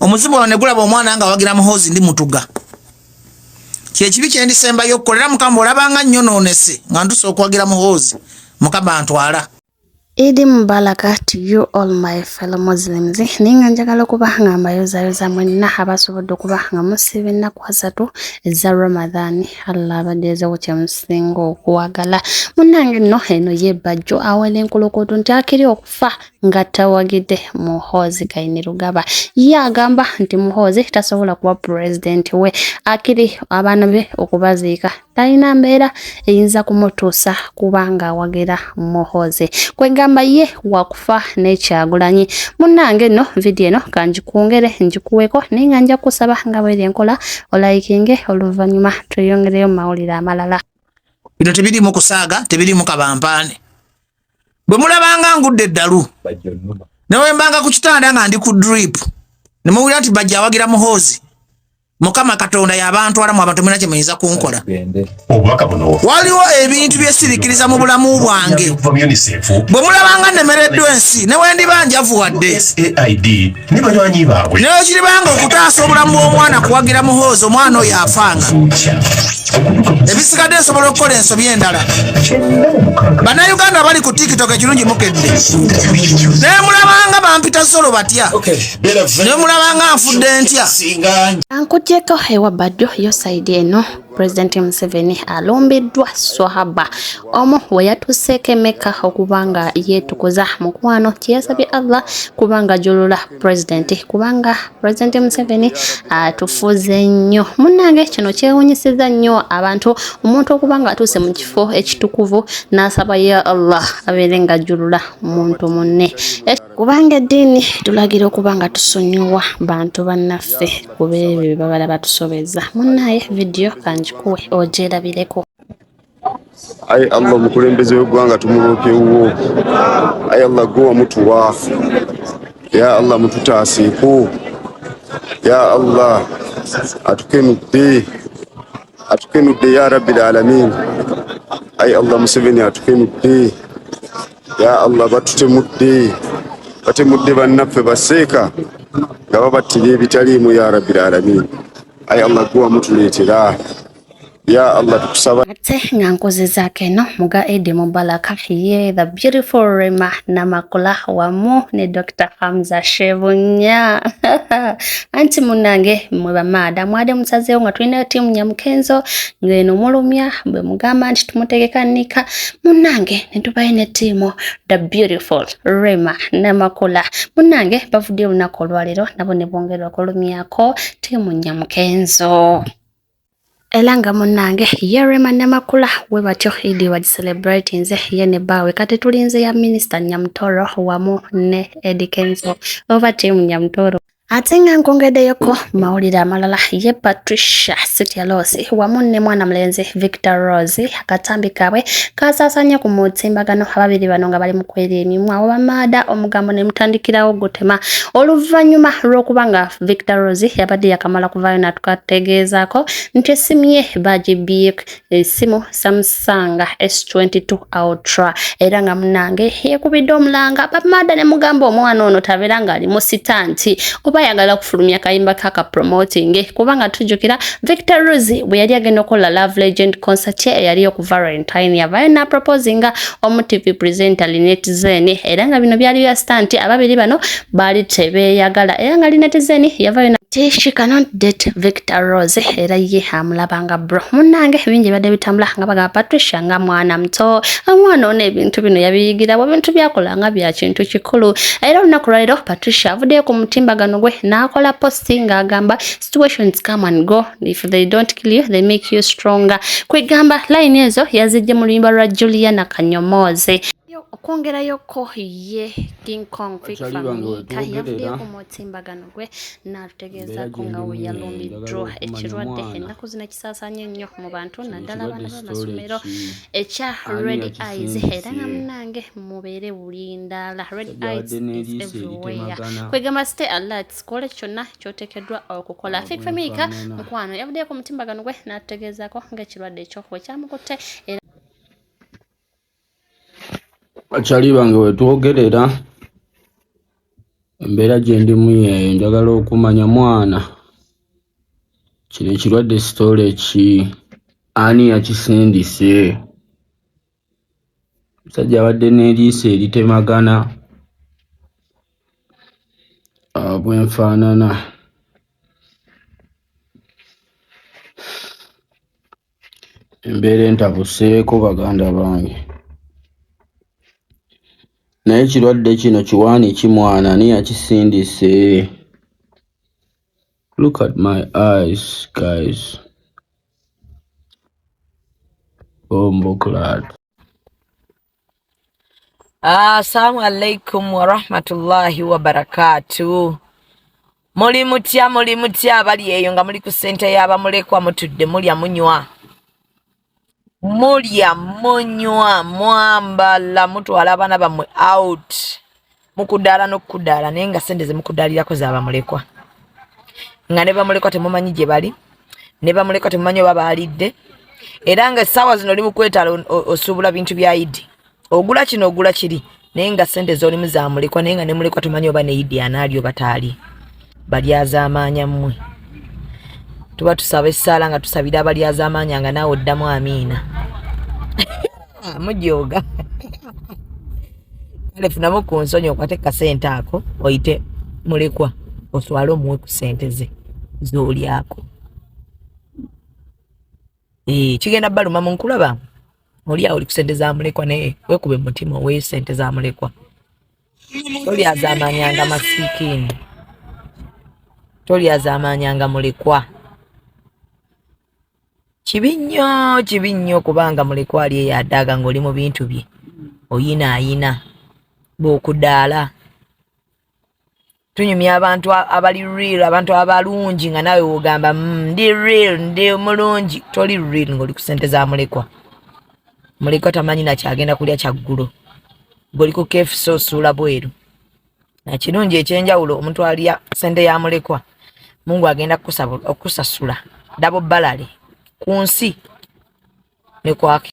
omuzimu wa negulaba omwana nga wagira muhoozi ndi mutuga kyekibi kyendisembayo okukolera mukama olabanga nyonoonese nga ntusa okwagira muhoozi mukama antwala. Idi Mubaraka to you all my fellow Muslims. Ninga njagala kubanga mbayoza mwenna abasobodde kubanga musibe ennaku 3 eza Ramadan. Allah abadde woche musingo okuwagala. Munnange no eno ye Bajjo awele nkolokoto nti akiri okufa nga tawagidde muhoozi Kainerugaba. Ye agamba nti muhoozi tasobola kuba president we akiri abaana be okubaziika. Talina mbeera eyinza kumutuusa kubanga wagira muhoozi. Kwegamba ye wakufa n'ekyagulanyi. Munnange no video no kanjikungere njikuweko ninga nja kusaba nga bweri enkola olaikinge oluvannyuma tuyongereyo mawulire amalala. Bino tebiri mu kusaaga, tebiri mu kabampaane. Bwe mulabanga ngudde eddalu ne wembanga ku kitanda nga ndi ku drip ne muwulira nti Bajjo awagira muhoozi, Mukama Katonda y'abantwala mu abantu mwena kye muyinza kunkola. Waliwo ebintu byesirikiriza mu bulamu bwange. Bwe mulabanga nemereddwa ensi ne wendiba njavu wadde naye kiribanga okutaasa obulamu bw'omwana kuwagira muhoozi omwana oyo afanga. Ebisigadde nsobola okukola ensobi endala. Bannayuganda bali ku TikTok ekirungi mukedde. Naye mulabanga bampita solo batya. Naye mulabanga nfudde ntya. Ankujeko ewa Bajjo yo side eno President Museveni alumbidwa swahaba omo weyatuseeko Mecca okubanga yetukuza mukwano kyeyasabye Allah kubanga jolula president kubanga President Museveni atufuze nnyo. Munnange kino kyewunyisiza nnyo abantu omuntu okubanga atuse mu kifo ekitukuvu n'asaba ya Allah abeere nga jolula muntu munne kubanga eddiini tulagira okubanga tusonyiwa bantu bannaffe kubeebyo babala batusobeza. Munnaye video kanjikuwe ojerabireko. Ay Allah mukulembeze w'eggwanga tumulookewo. Ay Allah gwe mutuwa. Ya Allah mututaasiiko. Ya Allah atukenudde ya Rabbil Alamin. Ay Allah Museveni atukenudde. Ya Allah batutemudde bannaffe baseeka nga babattira ebitaliimu ya Rabbil Alamin. Ay Allah gwe mutuleetera. Ya Allah tukusaba ate nga nkozezaako eno muga Idi Mubaraka ye the beautiful Rema Namakula wamu ne Dr. Hamza Shebunya. Anti munnange mwe bamaada mwade musazeewo nga tulina tiimu Nyamukenzo ng'eno mulumya bwe mugamba nti tumutegekanika munnange ne tubaye ne tiimu the beautiful Rema Namakula. Munnange bafudde olunaku olwaleero nabo ne bongerwa kulumyako tiimu Nyamukenzo. Elanga munnange ye Rema Namakula we batyo Idi wa celebrate nze ye ne bawe kati tulinze ya Minister Nyamtoro wamu ne Edikenzo over team Nyamtoro. Atenga nkongedeyoko mawulire amalala ye Patricia Sityaloss wamu ne mwana mulenzi Victor Rose akatambi kabwe kasasanya ku mutimbagano ababiri bano nga bali mu kwera emimwa obamaada omugambo ne mutandikirawo gutema oluvannyuma lw'okubanga Victor Rose yabadde yakamala kuvayo natukategeezaako nti essimu ye bagibye essimu Samsung S22 Ultra era nga munnange yekubidde omulanga bamaada ne mugamba omwana ono tabeera nga ali mu sitanti oba yagala kufulumya kayimba kaka promoting kubanga tujukira Victor Rose bwe yali agenda okola Love Legend concert yali yo ku Valentine yavayo na proposing omu TV presenter Linet Zen era nga bino byali bya stunt ababiri bano bali tebeyagala era nga Linet Zen yavayo na she cannot date Victor Rose era ye amulabanga bro. Munnange bingi badde bitambula nga baga Patricia nga mwana mto amwana one ebintu bino yabiyigira bintu byakola nga bya kintu kikulu era olunaku lwaleero Patricia avudde ku mutimbagano gwe nakola posting agamba situations come and go, if they don't kill you they make you stronger. Kwegamba line ezo yazijje mu luyimba lwa Juliana Kanyomoze okwongerayo ko ye King Kong Quick Family yavuye ku mutimbagano gwe n'atutegeeza ko nga we yalumbiddwa ekirwadde ennaku zino kisaasanye nnyo mu bantu naddala abaana b'amasomero ekya red eyes era nga munnange mubeere bulindala red eyes is everywhere. Kwegamba stay alert kola kyonna kyoteekeddwa okukola. Quick Family mukwano yavudde ku mutimbagano gwe n'atutegeezaako ng'ekirwadde ekyo we kyamukutte era Achali bange we twogerera Embeera gye ndimu yeeyo njagala okumanya mwana kino ekirwadde sitole ki ani yakisindise musajja abadde n'eriiso eritemagana bwenfaanana embeera entabuseeko baganda bange naye ekirwadde kino kiwaani ki mwana ani yakisindise. Look at my eyes, guys. Bombo clad. Assalamu alaikum wa rahmatullahi wa barakatuh. Muli mutya abali eyo nga muli ku sente y'abamulekwa mutudde mulya munywa. Mulya munywa mwambala mutwala abaana bammwe out. Mukudaala n'okudaala naye nga sente ze mukudaalirako z'abamulekwa. Nga ne bamulekwa temumanyi gye bali, ne bamulekwa temumanyi oba baalidde. Era nga essaawa zino oli mu kwetala osuubula bintu bya Idi. Ogula kino ogula kiri naye nga sente z'olimu zaamulekwa naye nga ne mulekwa tumanyi oba ne Idi anaali oba taali. Balyazaamaanya mmwe. Tuba tusaba essaala nga tusabira abalyazaamaanya nga naawe oddamu amiina. Mujooga. Kale funamu ku nsonyi okwate kasente ako oyite mulekwa oswale omuwe ku sente ze z'olyako. Kigenda baluma mu nkulaba. Oli awo oli ku sente za mulekwa naye weekube mutima owe sente za mulekwa. Tolyazaamaanyanga masiikini. Tolyazaamaanyanga mulekwa. Kibi nnyo kubanga mulekwa ali eyadaaga ng'oli mu bintu bye. Oyina b'okudaala. Tunyumya abantu abali real, abantu abalungi nga nawe wogamba ndi real, ndi mulungi. Toli real ng'oli ku sente za mulekwa. Mulekwa tamanyi na kyagenda kulya kyaggulo. Ng'oli ku keefusi osuula bweru. Na kirungi ekyenjawulo omuntu alya sente ya mulekwa. Mungu agenda okusasula. Dabo balale. Ku nsi ne kwake.